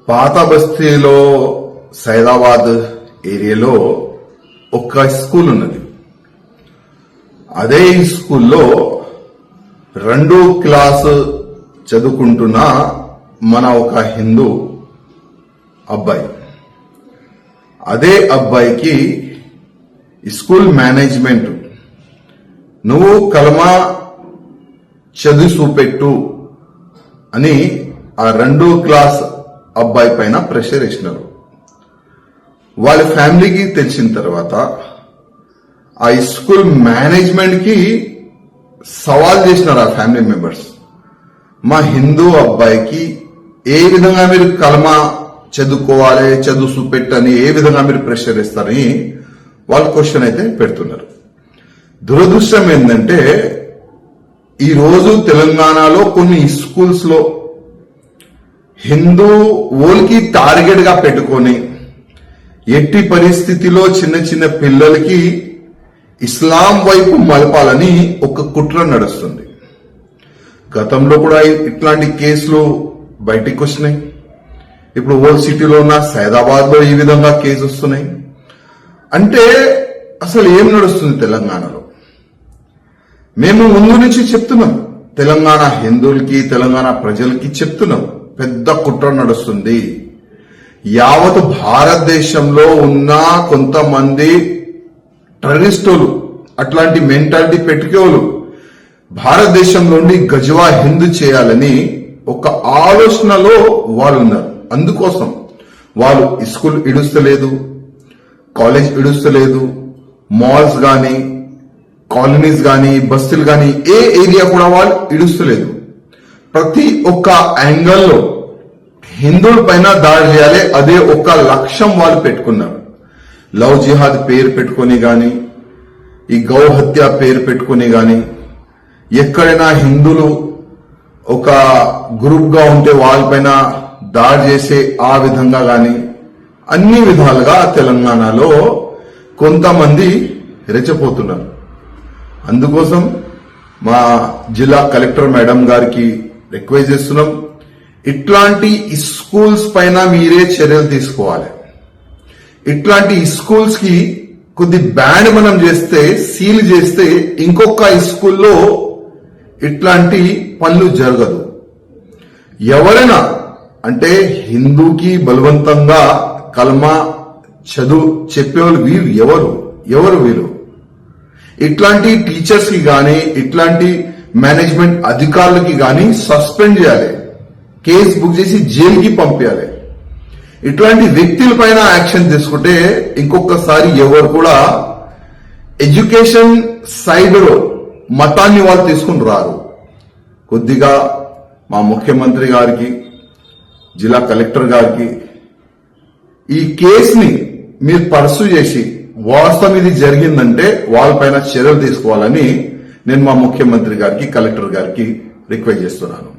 పాత బస్తీలో సైదాబాద్ ఏరియాలో ఒక స్కూల్ ఉన్నది. అదే స్కూల్లో 2వ క్లాసు చదువుకుంటున్న మన ఒక హిందూ అబ్బాయి. అదే అబ్బాయికి స్కూల్ మేనేజ్మెంట్ నువ్వు కలమా చదువు చూపెట్టు అని ఆ 2వ క్లాస్ అబ్బాయి పైన ప్రెషర్ ఇచ్చినారు. వాళ్ళ ఫ్యామిలీకి తెలిసిన తర్వాత ఆ స్కూల్ మేనేజ్మెంట్ కి సవాల్ చేసినారు ఆ ఫ్యామిలీ మెంబర్స్. మా హిందూ అబ్బాయికి ఏ విధంగా మీరు కలమా చదువుకోవాలి, చదువు చూపెట్టని ఏ విధంగా మీరు ప్రెషర్ ఇస్తారని వాళ్ళు క్వశ్చన్ అయితే పెడుతున్నారు. దురదృష్టం ఏంటంటే ఈ రోజు తెలంగాణలో కొన్ని స్కూల్స్ లో హిందూ ఓల్కి టార్గెట్ గా పెట్టుకొని ఎట్టి పరిస్థితిలో చిన్న చిన్న పిల్లలకి ఇస్లాం వైపు మలపాలని ఒక కుట్ర నడుస్తుంది. గతంలో కూడా ఇట్లాంటి కేసులు బయటికి వచ్చినాయి. ఇప్పుడు ఓల్డ్ సిటీలో ఉన్న సైదాబాద్ లో ఈ విధంగా కేసు వస్తున్నాయి. అంటే అసలు ఏం నడుస్తుంది తెలంగాణలో? మేము ముందు నుంచి చెప్తున్నాం, తెలంగాణ హిందువులకి తెలంగాణ ప్రజలకి చెప్తున్నాం, పెద్ద కుట్ర నడుస్తుంది. యావత్ భారతదేశంలో ఉన్న కొంతమంది టెర్రరిస్టులు, అట్లాంటి మెంటాలిటీ పెట్టుకోలు భారతదేశంలో నుండి గజవా హిందూ చేయాలని ఒక ఆలోచనలో వాళ్ళు ఉన్నారు. అందుకోసం వాళ్ళు స్కూల్ ఇడుస్తలేదు, కాలేజ్ ఇడుస్తలేదు, మాల్స్ గాని కాలనీస్ గాని బస్తీలు గాని ఏ ఏరియా కూడా వాళ్ళు ఇడుస్తలేదు. ప్రతి ఒక్క యాంగిల్లో హిందువుల పైన దాడి చేయాలి, అదే ఒక లక్ష్యం వాళ్ళు పెట్టుకున్నారు. లవ్ జిహాద్ పేరు పెట్టుకుని గాని, ఈ గౌ హత్య పేరు పెట్టుకుని గాని, ఎక్కడైనా హిందువులు ఒక గ్రూప్ గా ఉంటే వాళ్ళపైన దాడి చేసే ఆ విధంగా గాని అన్ని విధాలుగా తెలంగాణలో కొంతమంది రెచ్చపోతున్నారు. అందుకోసం మా జిల్లా కలెక్టర్ మేడం గారికి రిక్వెస్ట్ చేస్తున్నాం, ఇట్లాంటి స్కూల్స్ పైన మీరే చర్యలు తీసుకోవాలి. ఇట్లాంటి స్కూల్స్ కి కొద్ది బ్యాన్ మనం చేస్తే, సీల్ చేస్తే ఇంకొక స్కూల్లో ఇట్లాంటి పనులు జరగదు. ఎవరైనా అంటే హిందూకి బలవంతంగా కల్మా చదువు చెప్పేవాళ్ళు వీరు ఎవరు వీరు? ఇట్లాంటి టీచర్స్ కి గాని, ఇట్లాంటి మేనేజ్మెంట్ అధికారులకి గాని సస్పెండ్ చేయాలి, కేసు బుక్ చేసి జైలుకి పంపించాలి. ఇట్లాంటి వ్యక్తుల పైన యాక్షన్ తీసుకుంటే ఇంకొకసారి ఎవరు కూడా ఎడ్యుకేషన్ సైడ్ లో మతాన్ని వాళ్ళు తీసుకుని రారు. కొద్దిగా మా ముఖ్యమంత్రి గారికి, జిల్లా కలెక్టర్ గారికి ఈ కేసుని మీరు పర్సూ చేసి వాస్తవం ఇది జరిగిందంటే వాళ్ళపైన చర్యలు తీసుకోవాలని నేను మా ముఖ్యమంత్రి గారికి, కలెక్టర్ గారికి రిక్వెస్ట్ చేస్తున్నాను.